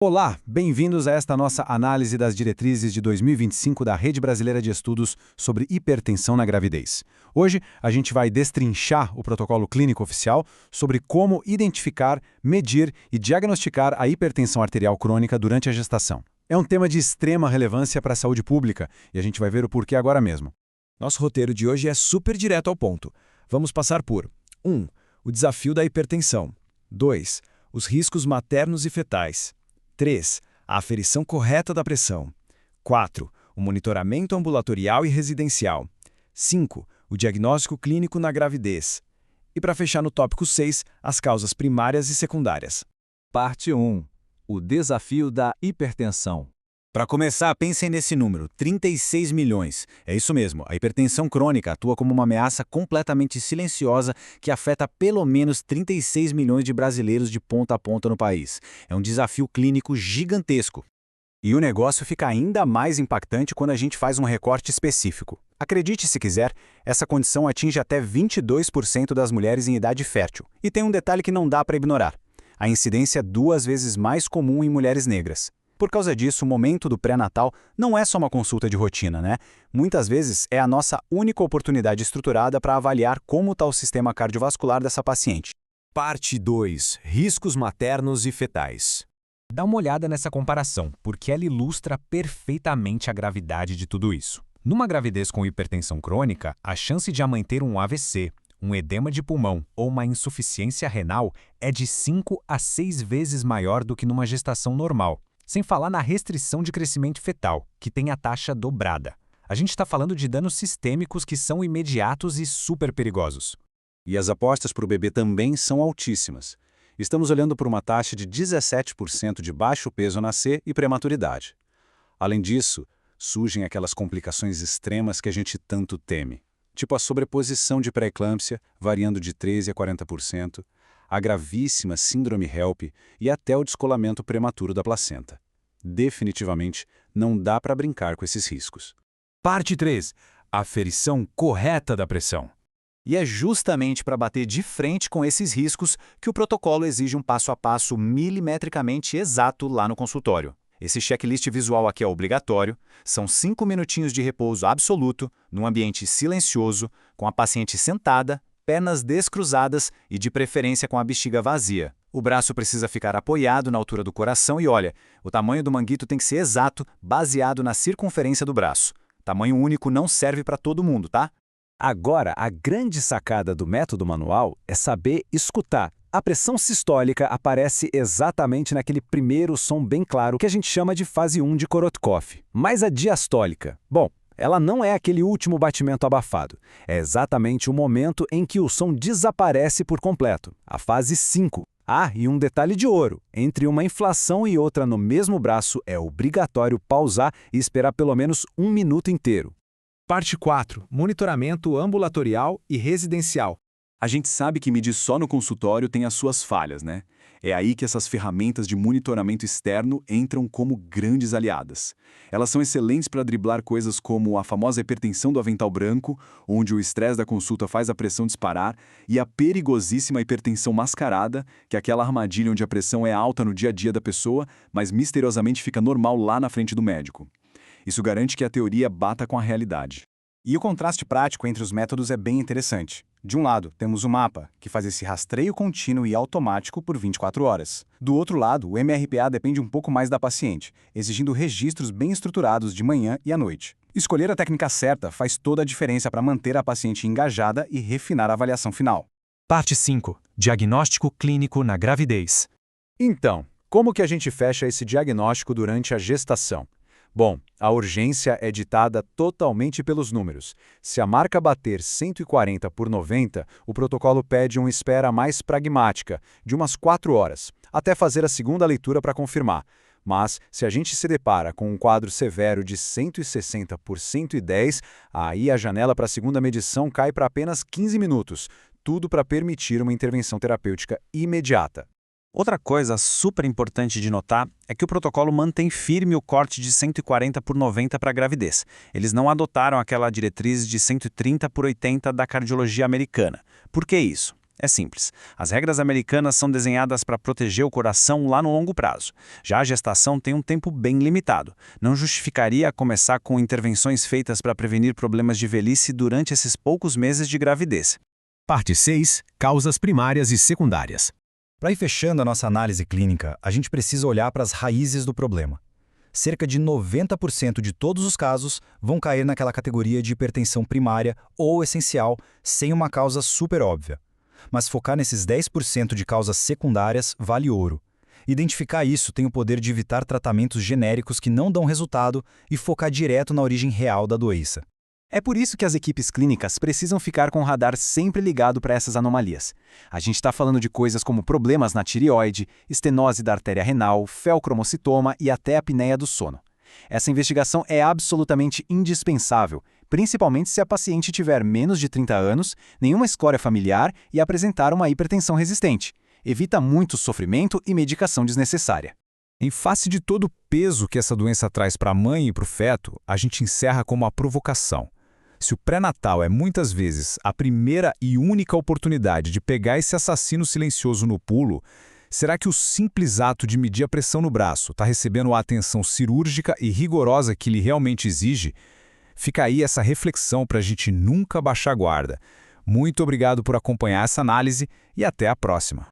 Olá, bem-vindos a esta nossa análise das diretrizes de 2025 da Rede Brasileira de Estudos sobre Hipertensão na Gravidez. Hoje, a gente vai destrinchar o protocolo clínico oficial sobre como identificar, medir e diagnosticar a hipertensão arterial crônica durante a gestação. É um tema de extrema relevância para a saúde pública e a gente vai ver o porquê agora mesmo. Nosso roteiro de hoje é super direto ao ponto. Vamos passar por 1. O desafio da hipertensão. 2. Os riscos maternos e fetais. 3. A aferição correta da pressão. 4. O monitoramento ambulatorial e residencial. 5. O diagnóstico clínico na gravidez. E para fechar no tópico 6, as causas primárias e secundárias. Parte 1. O desafio da hipertensão. Para começar, pensem nesse número, 36 milhões. É isso mesmo, a hipertensão crônica atua como uma ameaça completamente silenciosa que afeta pelo menos 36 milhões de brasileiros de ponta a ponta no país. É um desafio clínico gigantesco. E o negócio fica ainda mais impactante quando a gente faz um recorte específico. Acredite se quiser, essa condição atinge até 22% das mulheres em idade fértil. E tem um detalhe que não dá para ignorar. A incidência é 2 vezes mais comum em mulheres negras. Por causa disso, o momento do pré-natal não é só uma consulta de rotina, né? Muitas vezes é a nossa única oportunidade estruturada para avaliar como está o sistema cardiovascular dessa paciente. Parte 2. Riscos maternos e fetais. Dá uma olhada nessa comparação, porque ela ilustra perfeitamente a gravidade de tudo isso. Numa gravidez com hipertensão crônica, a chance de a mãe ter um AVC, um edema de pulmão ou uma insuficiência renal é de 5 a 6 vezes maior do que numa gestação normal. Sem falar na restrição de crescimento fetal, que tem a taxa dobrada. A gente está falando de danos sistêmicos que são imediatos e super perigosos. E as apostas para o bebê também são altíssimas. Estamos olhando por uma taxa de 17% de baixo peso ao nascer e prematuridade. Além disso, surgem aquelas complicações extremas que a gente tanto teme, tipo a sobreposição de pré-eclâmpsia, variando de 13% a 40%, a gravíssima síndrome HELP e até o descolamento prematuro da placenta. Definitivamente, não dá para brincar com esses riscos. Parte 3. Aferição correta da pressão. E é justamente para bater de frente com esses riscos que o protocolo exige um passo a passo milimetricamente exato lá no consultório. Esse checklist visual aqui é obrigatório, são 5 minutinhos de repouso absoluto, num ambiente silencioso, com a paciente sentada, pernas descruzadas e de preferência com a bexiga vazia. O braço precisa ficar apoiado na altura do coração e olha, o tamanho do manguito tem que ser exato, baseado na circunferência do braço. Tamanho único não serve para todo mundo, tá? Agora, a grande sacada do método manual é saber escutar. A pressão sistólica aparece exatamente naquele primeiro som bem claro que a gente chama de fase 1 de Korotkov. Mas a diastólica, bom, ela não é aquele último batimento abafado. É exatamente o momento em que o som desaparece por completo, a fase 5. Ah, e um detalhe de ouro. Entre uma inflação e outra no mesmo braço, é obrigatório pausar e esperar pelo menos 1 minuto inteiro. Parte 4. Monitoramento ambulatorial e residencial. A gente sabe que medir só no consultório tem as suas falhas, né? É aí que essas ferramentas de monitoramento externo entram como grandes aliadas. Elas são excelentes para driblar coisas como a famosa hipertensão do avental branco, onde o estresse da consulta faz a pressão disparar, e a perigosíssima hipertensão mascarada, que é aquela armadilha onde a pressão é alta no dia a dia da pessoa, mas misteriosamente fica normal lá na frente do médico. Isso garante que a teoria bata com a realidade. E o contraste prático entre os métodos é bem interessante. De um lado, temos o MAPA, que faz esse rastreio contínuo e automático por 24 horas. Do outro lado, o MRPA depende um pouco mais da paciente, exigindo registros bem estruturados de manhã e à noite. Escolher a técnica certa faz toda a diferença para manter a paciente engajada e refinar a avaliação final. Parte 5. Diagnóstico clínico na gravidez. Então, como que a gente fecha esse diagnóstico durante a gestação? Bom, a urgência é ditada totalmente pelos números. Se a marca bater 140 por 90, o protocolo pede uma espera mais pragmática, de umas 4 horas, até fazer a segunda leitura para confirmar. Mas, se a gente se depara com um quadro severo de 160 por 110, aí a janela para a segunda medição cai para apenas 15 minutos, tudo para permitir uma intervenção terapêutica imediata. Outra coisa super importante de notar é que o protocolo mantém firme o corte de 140 por 90 para a gravidez. Eles não adotaram aquela diretriz de 130 por 80 da cardiologia americana. Por que isso? É simples. As regras americanas são desenhadas para proteger o coração lá no longo prazo. Já a gestação tem um tempo bem limitado. Não justificaria começar com intervenções feitas para prevenir problemas de velhice durante esses poucos meses de gravidez. Parte 6. Causas primárias e secundárias. Para ir fechando a nossa análise clínica, a gente precisa olhar para as raízes do problema. Cerca de 90% de todos os casos vão cair naquela categoria de hipertensão primária ou essencial, sem uma causa super óbvia. Mas focar nesses 10% de causas secundárias vale ouro. Identificar isso tem o poder de evitar tratamentos genéricos que não dão resultado e focar direto na origem real da doença. É por isso que as equipes clínicas precisam ficar com o radar sempre ligado para essas anomalias. A gente está falando de coisas como problemas na tireoide, estenose da artéria renal, feocromocitoma e até apneia do sono. Essa investigação é absolutamente indispensável, principalmente se a paciente tiver menos de 30 anos, nenhuma escória familiar e apresentar uma hipertensão resistente. Evita muito sofrimento e medicação desnecessária. Em face de todo o peso que essa doença traz para a mãe e para o feto, a gente encerra com uma provocação. Se o pré-natal é muitas vezes a primeira e única oportunidade de pegar esse assassino silencioso no pulo, será que o simples ato de medir a pressão no braço está recebendo a atenção cirúrgica e rigorosa que ele realmente exige? Fica aí essa reflexão para a gente nunca baixar a guarda. Muito obrigado por acompanhar essa análise e até a próxima.